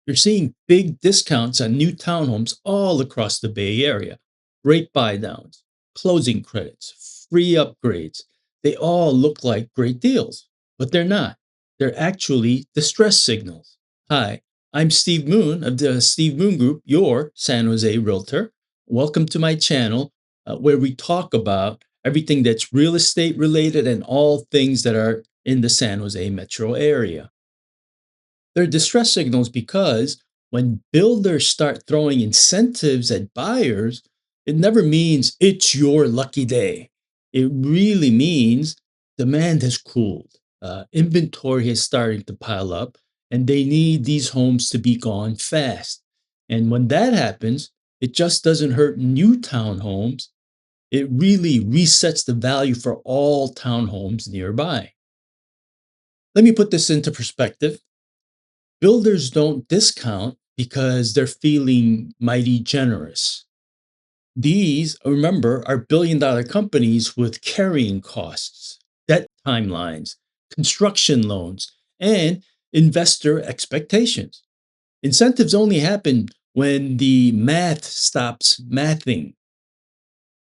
You're seeing big discounts on new townhomes all across the Bay Area. Rate buy downs, closing credits, free upgrades. They all look like great deals, but they're not. They're actually distress signals. Hi, I'm Steve Moon of the Steve Moon Group, your San Jose Realtor. Welcome to my channel where we talk about everything that's real estate related and all things that are in the San Jose metro area. They're distress signals because when builders start throwing incentives at buyers, it never means it's your lucky day. It really means demand has cooled, inventory is starting to pile up, and they need these homes to be gone fast. And when that happens, it just doesn't hurt new townhomes. It really resets the value for all townhomes nearby. Let me put this into perspective. Builders don't discount because they're feeling mighty generous. These, remember, are billion-dollar companies with carrying costs, debt timelines, construction loans, and investor expectations. Incentives only happen when the math stops mathing.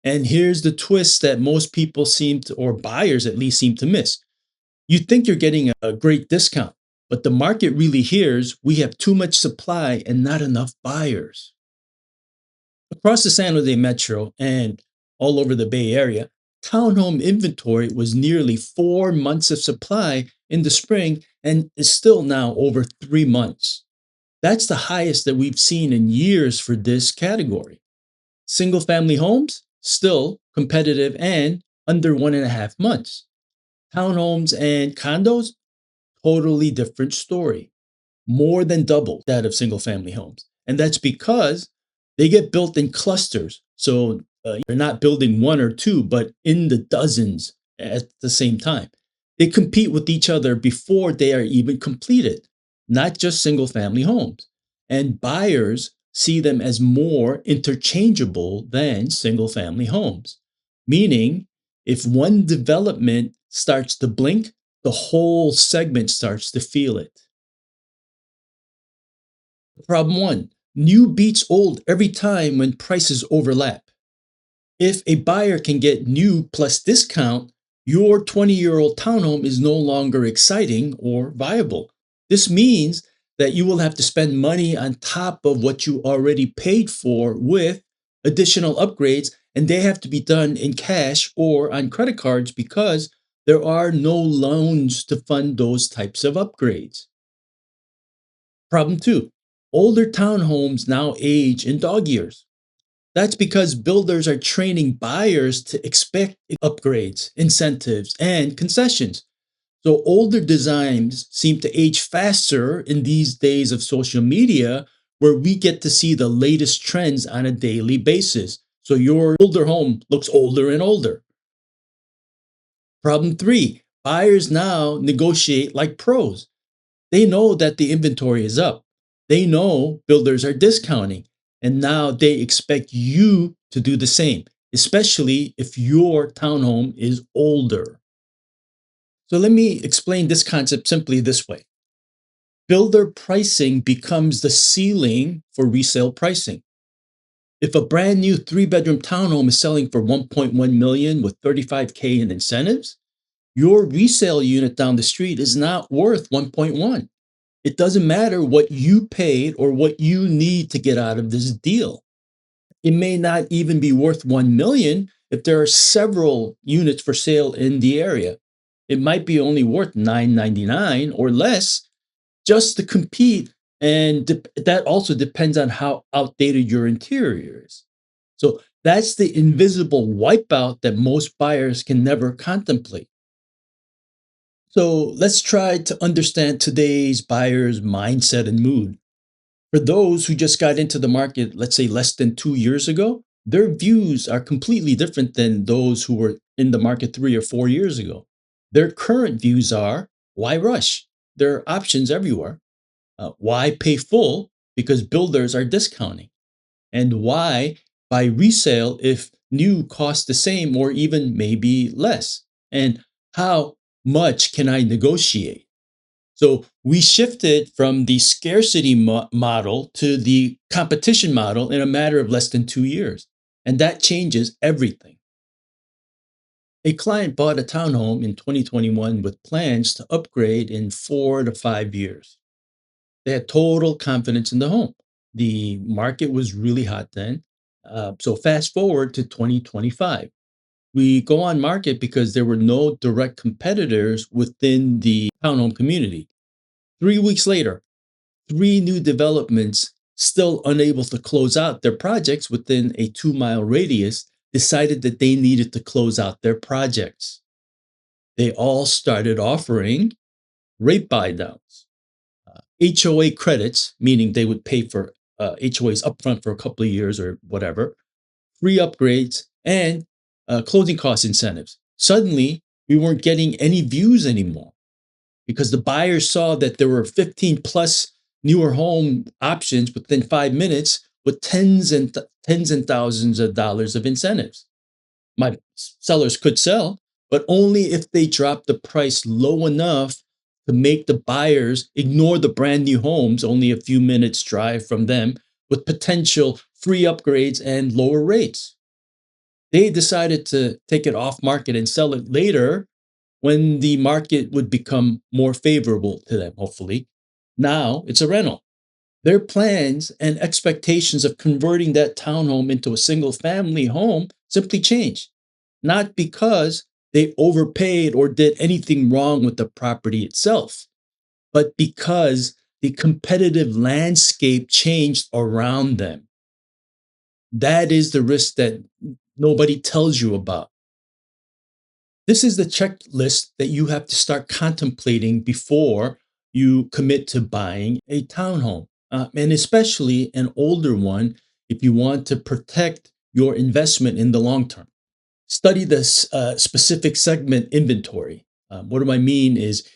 And here's the twist that most people seem to, or buyers at least, seem to miss. You think you're getting a great discount, but the market really hears we have too much supply and not enough buyers. Across the San Jose metro and all over the Bay Area, townhome inventory was nearly 4 months of supply in the spring and is still now over 3 months. That's the highest that we've seen in years for this category. Single family homes, still competitive and under 1.5 months. Townhomes and condos, totally different story. More than double that of single family homes. And that's because they get built in clusters. So you're not building one or two, but in the dozens at the same time. They compete with each other before they are even completed, not just single family homes. And buyers see them as more interchangeable than single family homes, meaning if one development starts to blink, the whole segment starts to feel it. Problem one, new beats old every time when prices overlap. If a buyer can get new plus discount, your 20-year-old townhome is no longer exciting or viable. This means that you will have to spend money on top of what you already paid for with additional upgrades, and they have to be done in cash or on credit cards because there are no loans to fund those types of upgrades. Problem two, older townhomes now age in dog years. That's because builders are training buyers to expect upgrades, incentives, and concessions. So older designs seem to age faster in these days of social media where we get to see the latest trends on a daily basis. So your older home looks older and older. Problem three, buyers now negotiate like pros. They know that the inventory is up. They know builders are discounting, and now they expect you to do the same, especially if your townhome is older. So let me explain this concept simply this way. Builder pricing becomes the ceiling for resale pricing. If a brand new 3-bedroom townhome is selling for 1.1 million with 35K in incentives, your resale unit down the street is not worth 1.1. It doesn't matter what you paid or what you need to get out of this deal. It may not even be worth 1 million if there are several units for sale in the area. It might be only worth 999 or less just to compete, and that also depends on how outdated your interior is. So that's the invisible wipeout that most buyers can never contemplate. So let's try to understand today's buyer's mindset and mood. For those who just got into the market, let's say less than 2 years ago, their views are completely different than those who were in the market 3 or 4 years ago. Their current views are, why rush? There are options everywhere. Why pay full? Because builders are discounting. And why buy resale if new costs the same or even maybe less? And how much can I negotiate? So we shifted from the scarcity model to the competition model in a matter of less than 2 years. And that changes everything. A client bought a townhome in 2021 with plans to upgrade in 4 to 5 years. They had total confidence in the home. The market was really hot then. So fast forward to 2025. We go on market because there were no direct competitors within the townhome community. 3 weeks later, three new developments, still unable to close out their projects within a 2 mile radius, decided that they needed to close out their projects. They all started offering rate buy downs, HOA credits, meaning they would pay for HOAs upfront for a couple of years or whatever, free upgrades, and closing cost incentives. Suddenly, we weren't getting any views anymore because the buyers saw that there were 15 plus newer home options within 5 minutes with tens and thousands of dollars of incentives. My sellers could sell, but only if they dropped the price low enough to make the buyers ignore the brand new homes only a few minutes drive from them with potential free upgrades and lower rates. They decided to take it off market and sell it later when the market would become more favorable to them, hopefully. Now it's a rental. Their plans and expectations of converting that townhome into a single family home simply changed, not because they overpaid or did anything wrong with the property itself, but because the competitive landscape changed around them. That is the risk that nobody tells you about. This is the checklist that you have to start contemplating before you commit to buying a townhome, and especially an older one if you want to protect your investment in the long term. Study this specific segment inventory. What do I mean is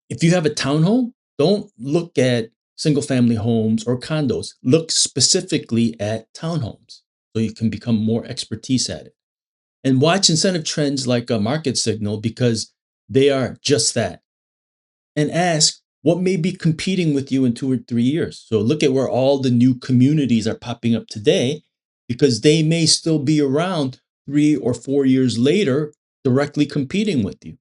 if you have a townhome, don't look at single family homes or condos. Look specifically at townhomes so you can become more expertise at it. And watch incentive trends like a market signal because they are just that. And ask what may be competing with you in 2 or 3 years. So look at where all the new communities are popping up today because they may still be around 3 or 4 years later, directly competing with you.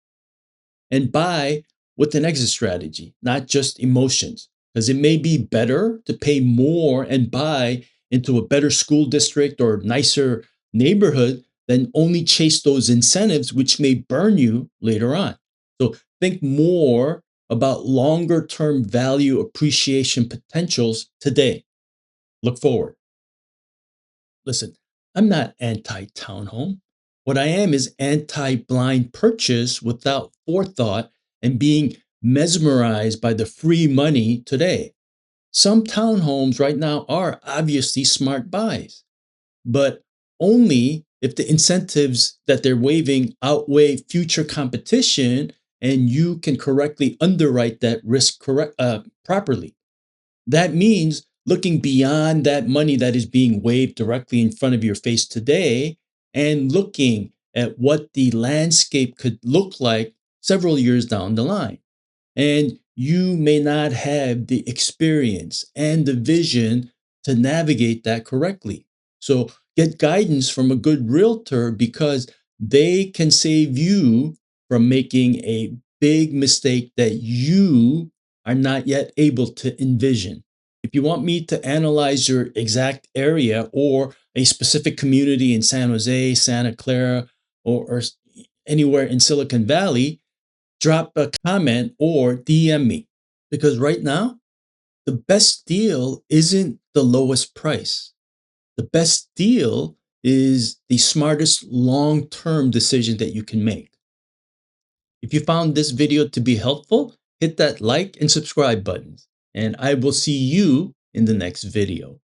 And buy with an exit strategy, not just emotions, because it may be better to pay more and buy into a better school district or nicer neighborhood than only chase those incentives, which may burn you later on. So think more about longer term value appreciation potentials today. Look forward. Listen, I'm not anti townhome. What I am is anti blind purchase without forethought and being mesmerized by the free money today. Some townhomes right now are obviously smart buys, but only if the incentives that they're waiving outweigh future competition and you can correctly underwrite that risk properly. That means looking beyond that money that is being waved directly in front of your face today and looking at what the landscape could look like several years down the line. And you may not have the experience and the vision to navigate that correctly. So get guidance from a good realtor because they can save you from making a big mistake that you are not yet able to envision. If you want me to analyze your exact area or a specific community in San Jose, Santa Clara, or anywhere in Silicon Valley, drop a comment or DM me. Because right now, the best deal isn't the lowest price. The best deal is the smartest long term decision that you can make. If you found this video to be helpful, hit that like and subscribe buttons, and I will see you in the next video.